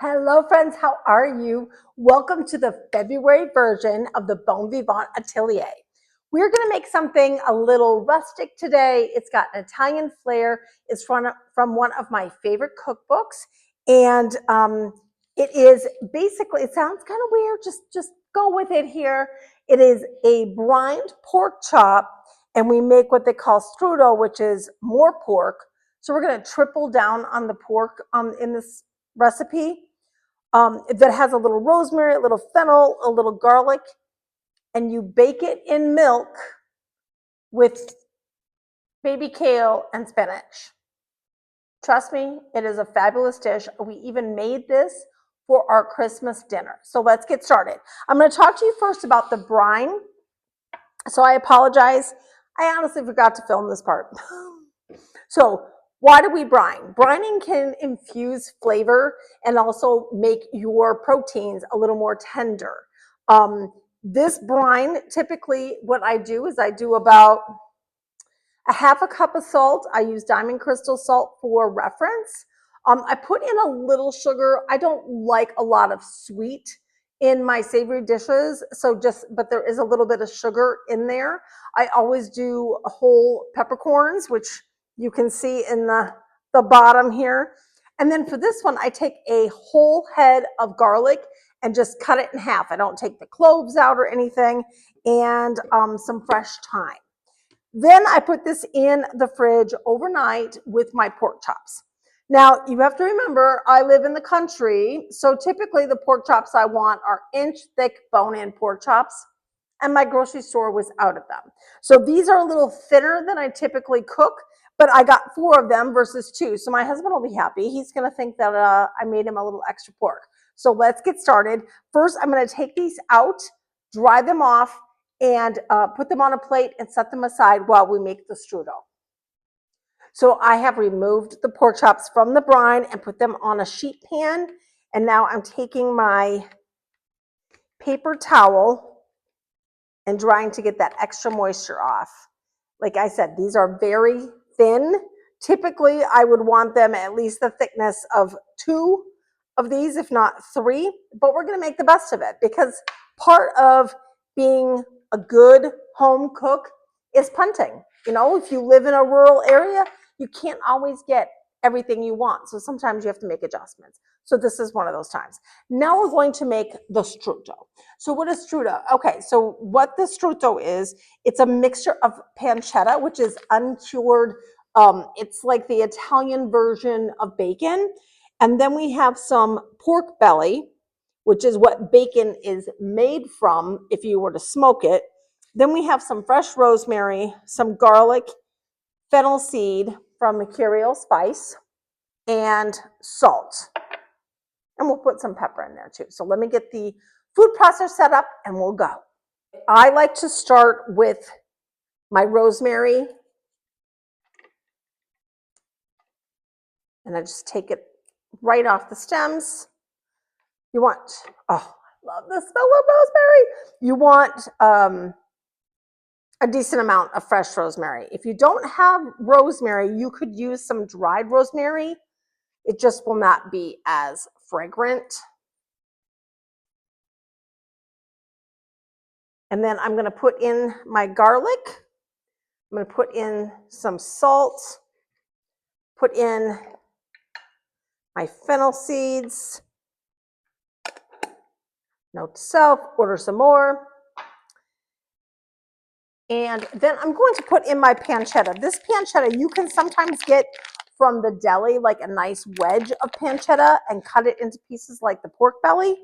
Hello, friends. How are you? Welcome to the February version of the Vivant Atelier. We're going to make something a little rustic today. It's got an Italian flair. It's from one of my favorite cookbooks. And it is basically, it sounds kind of weird. Just go with it here. It is a brined pork chop, and we make what they call strudel, which is more pork. So we're going to triple down on the pork in this recipe that has a little rosemary, a little fennel, a little garlic, and you bake it in milk with baby kale and spinach. Trust me, it is a fabulous dish. We even made this for our Christmas dinner. So let's get started. I'm going to talk to you first about the brine. So I apologize. I honestly forgot to film this part. So why do we brine? Brining can infuse flavor and also make your proteins a little more tender. This brine, typically what I do is I do about a half a cup of salt. I use diamond crystal salt for reference. I put in a little sugar. I don't like a lot of sweet in my savory dishes, but there is a little bit of sugar in there. I always do whole peppercorns, which you can see in the bottom here. And then for this one, I take a whole head of garlic and just cut it in half. I don't take the cloves out or anything, and some fresh thyme. Then I put this in the fridge overnight with my pork chops. Now, you have to remember, I live in the country, so typically the pork chops I want are inch-thick bone-in pork chops, and my grocery store was out of them. So these are a little thinner than I typically cook, but I got 4 of them versus 2, so my husband will be happy. He's going to think that I made him a little extra pork. So let's get started. First, I'm going to take these out, dry them off, and put them on a plate and set them aside while we make the strudel. So I have removed the pork chops from the brine and put them on a sheet pan. And now I'm taking my paper towel and drying to get that extra moisture off. Like I said, these are very thin. Typically, I would want them at least the thickness of 2 of these, if not 3. But we're going to make the best of it, because part of being a good home cook is punting. You know, if you live in a rural area, you can't always get everything you want. So sometimes you have to make adjustments. So this is one of those times. Now we're going to make the strudel. So what is strudel? Okay, so what the strudel is, it's a mixture of pancetta, which is uncured. It's like the Italian version of bacon. And then we have some pork belly, which is what bacon is made from if you were to smoke it. Then we have some fresh rosemary, some garlic, fennel seed from mercurial spice, and salt. And we'll put some pepper in there too. So let me get the food processor set up and we'll go. I like to start with my rosemary, and I just take it right off the stems. You want, oh, I love the smell of rosemary. You want a decent amount of fresh rosemary. If you don't have rosemary, you could use some dried rosemary. It just will not be as fragrant. And then I'm going to put in my garlic. I'm going to put in some salt, put in my fennel seeds. Note to self, order some more. And then I'm going to put in my pancetta. This pancetta you can sometimes get from the deli, like a nice wedge of pancetta, and cut it into pieces like the pork belly.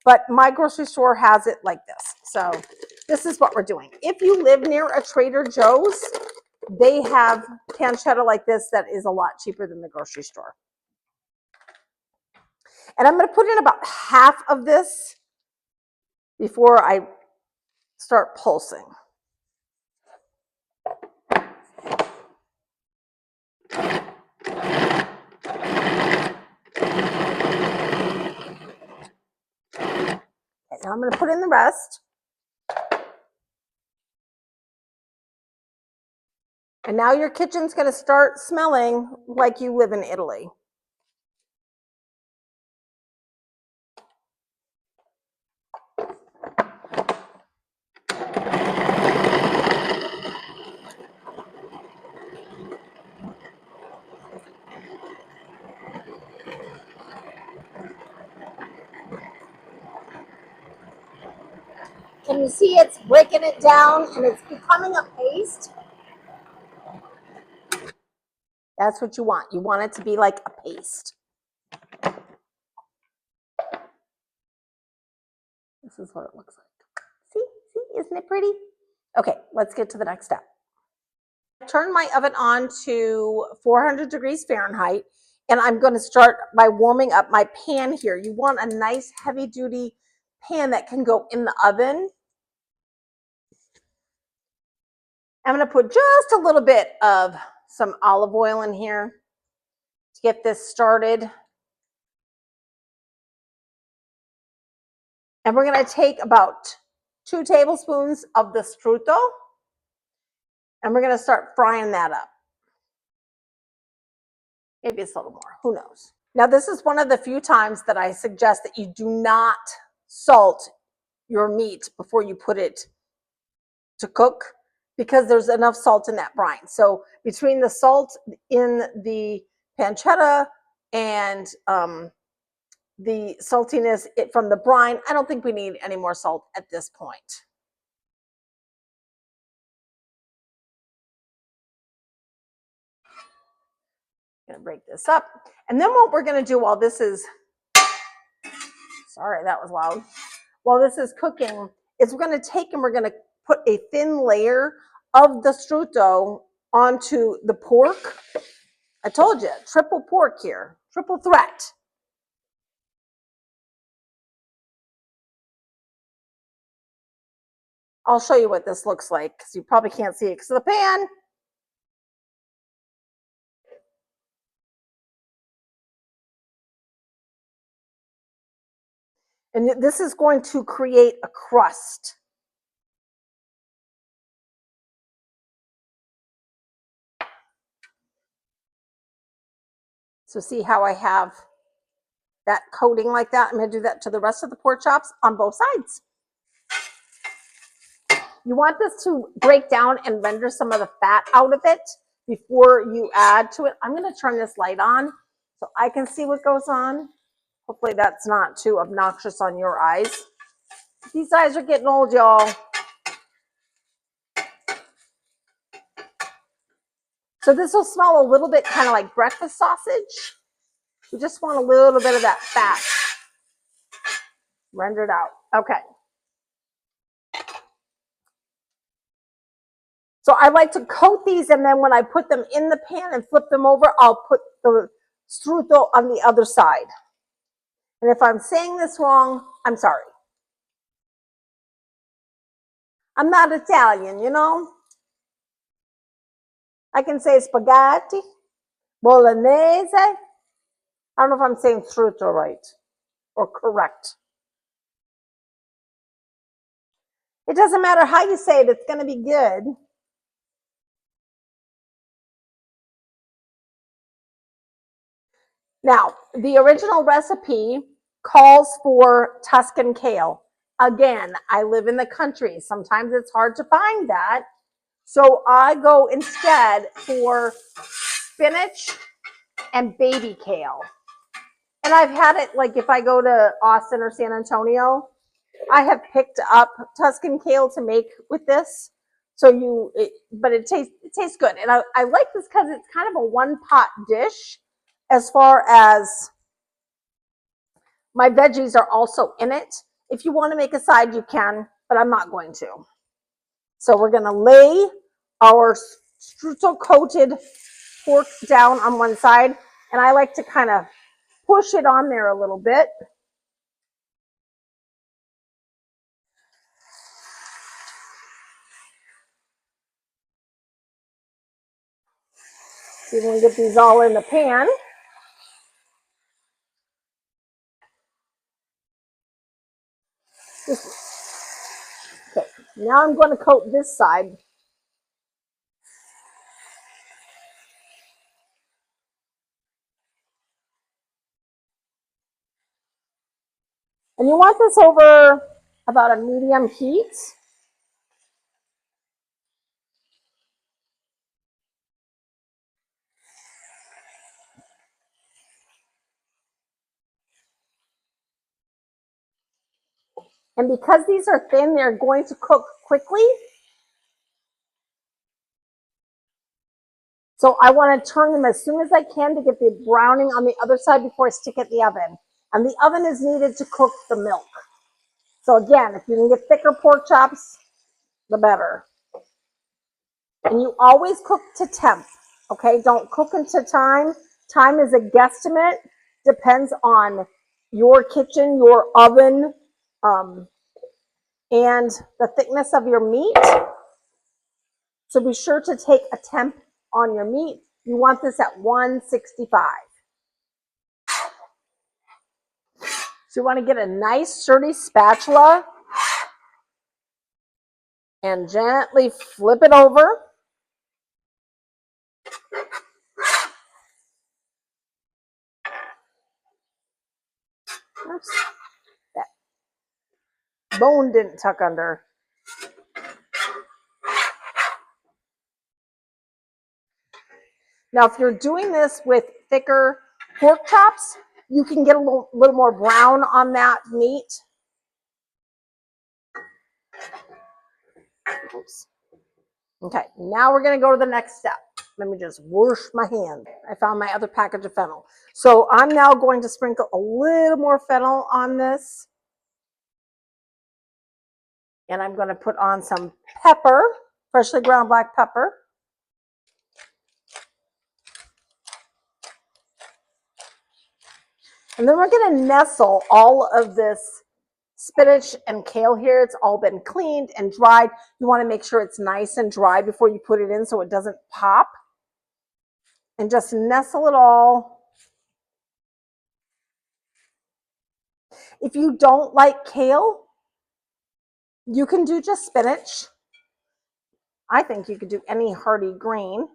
But my grocery store has it like this. So this is what we're doing. If you live near a Trader Joe's, they have pancetta like this that is a lot cheaper than the grocery store. And I'm going to put in about half of this before I start pulsing. Now I'm going to put in the rest. And now your kitchen's going to start smelling like you live in Italy. Can you see it's breaking it down and it's becoming a paste? That's what you want. You want it to be like a paste. This is what it looks like. See, isn't it pretty? Okay, let's get to the next step. Turn my oven on to 400 degrees Fahrenheit, and I'm going to start by warming up my pan here. You want a nice heavy duty pan that can go in the oven. I'm going to put just a little bit of some olive oil in here to get this started. And we're going to take about 2 tablespoons of the strutto, and we're going to start frying that up. Maybe it's a little more, who knows? Now, this is one of the few times that I suggest that you do not salt your meat before you put it to cook, because there's enough salt in that brine. So between the salt in the pancetta and the saltiness from the brine, I don't think we need any more salt at this point. I'm gonna break this up. And then what we're gonna do while this is, sorry, that was loud. While this is cooking, is we're gonna take and we're gonna put a thin layer of the strutto onto the pork. I told you, triple pork here, triple threat. I'll show you what this looks like because you probably can't see it because of the pan. And this is going to create a crust. So see how I have that coating like that? I'm going to do that to the rest of the pork chops on both sides. You want this to break down and render some of the fat out of it before you add to it. I'm going to turn this light on so I can see what goes on. Hopefully that's not too obnoxious on your eyes. These eyes are getting old, y'all. So this will smell a little bit kind of like breakfast sausage. You just want a little bit of that fat rendered out. Okay. So I like to coat these, and then when I put them in the pan and flip them over, I'll put the strutto on the other side. And if I'm saying this wrong, I'm sorry. I'm not Italian, you know? I can say spaghetti, bolognese. I don't know if I'm saying strutto right or correct. It doesn't matter how you say it, it's going to be good. Now, the original recipe calls for Tuscan kale. Again, I live in the country. Sometimes it's hard to find that. So I go instead for spinach and baby kale. And I've had it, like if I go to Austin or San Antonio, I have picked up Tuscan kale to make with this. So but it tastes good. And I like this because it's kind of a one pot dish as far as my veggies are also in it. If you want to make a side, you can, but I'm not going to. So we're going to lay our strutto coated pork down on one side, and I like to kind of push it on there a little bit. See if we can get these all in the pan. Okay, now I'm going to coat this side. And you want this over about a medium heat. And because these are thin, they're going to cook quickly. So I want to turn them as soon as I can to get the browning on the other side before I stick it in the oven. And the oven is needed to cook the milk. So again, if you can get thicker pork chops, the better. And you always cook to temp, okay? Don't cook into time. Time is a guesstimate. Depends on your kitchen, your oven, and the thickness of your meat. So be sure to take a temp on your meat. You want this at 165. So you want to get a nice sturdy spatula and gently flip it over. Oops. That bone didn't tuck under. Now, if you're doing this with thicker pork chops, you can get a little more brown on that meat. Oops. Okay, now we're going to go to the next step. Let me just wash my hands. I found my other package of fennel. So I'm now going to sprinkle a little more fennel on this. And I'm going to put on some pepper, freshly ground black pepper. And then we're going to nestle all of this spinach and kale here. It's all been cleaned and dried. You want to make sure it's nice and dry before you put it in so it doesn't pop. And just nestle it all. If you don't like kale, you can do just spinach. I think you could do any hearty green.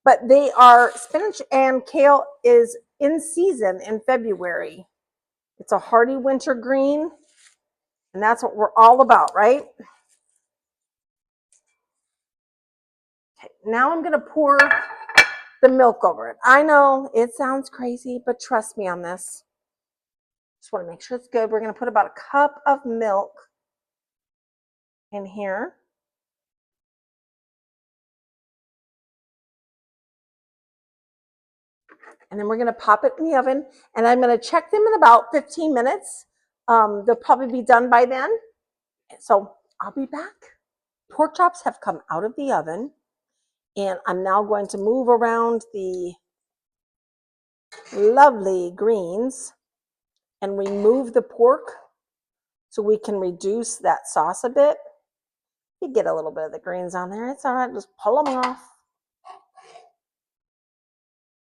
But they are, spinach and kale is in season in February. It's a hearty winter green. And that's what we're all about, right? Okay, now I'm going to pour the milk over it. I know it sounds crazy, but trust me on this. Just want to make sure it's good. We're going to put about a cup of milk in here. And then we're going to pop it in the oven. And I'm going to check them in about 15 minutes. They'll probably be done by then. So I'll be back. Pork chops have come out of the oven. And I'm now going to move around the lovely greens and remove the pork so we can reduce that sauce a bit. You get a little bit of the greens on there. It's all right. Just pull them off.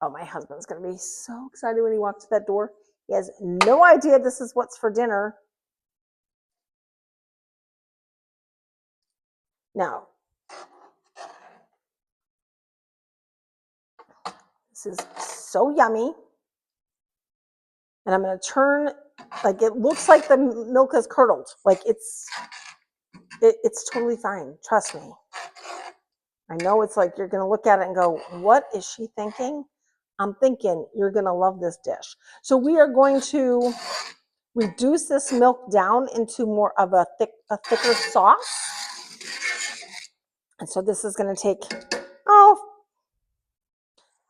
Oh, my husband's going to be so excited when he walks through that door. He has no idea this is what's for dinner. Now, this is so yummy. And I'm going to turn, like it looks like the milk is curdled. Like it's totally fine. Trust me. I know it's like you're going to look at it and go, what is she thinking? I'm thinking you're going to love this dish. So we are going to reduce this milk down into more of a thicker sauce. And so this is going to take, I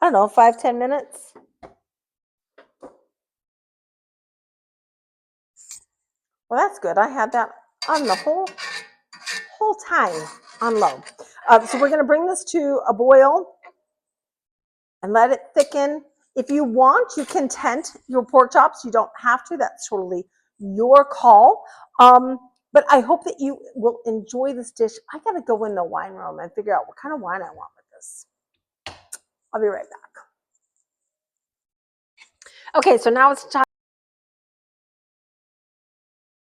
don't know, 5-10 minutes. Well, that's good. I had that on the whole time on low. So we're going to bring this to a boil and let it thicken. If you want, you can tent your pork chops. You don't have to. That's totally your call. But I hope that you will enjoy this dish. I got to go in the wine room and figure out what kind of wine I want with this. I'll be right back. Okay, so now it's time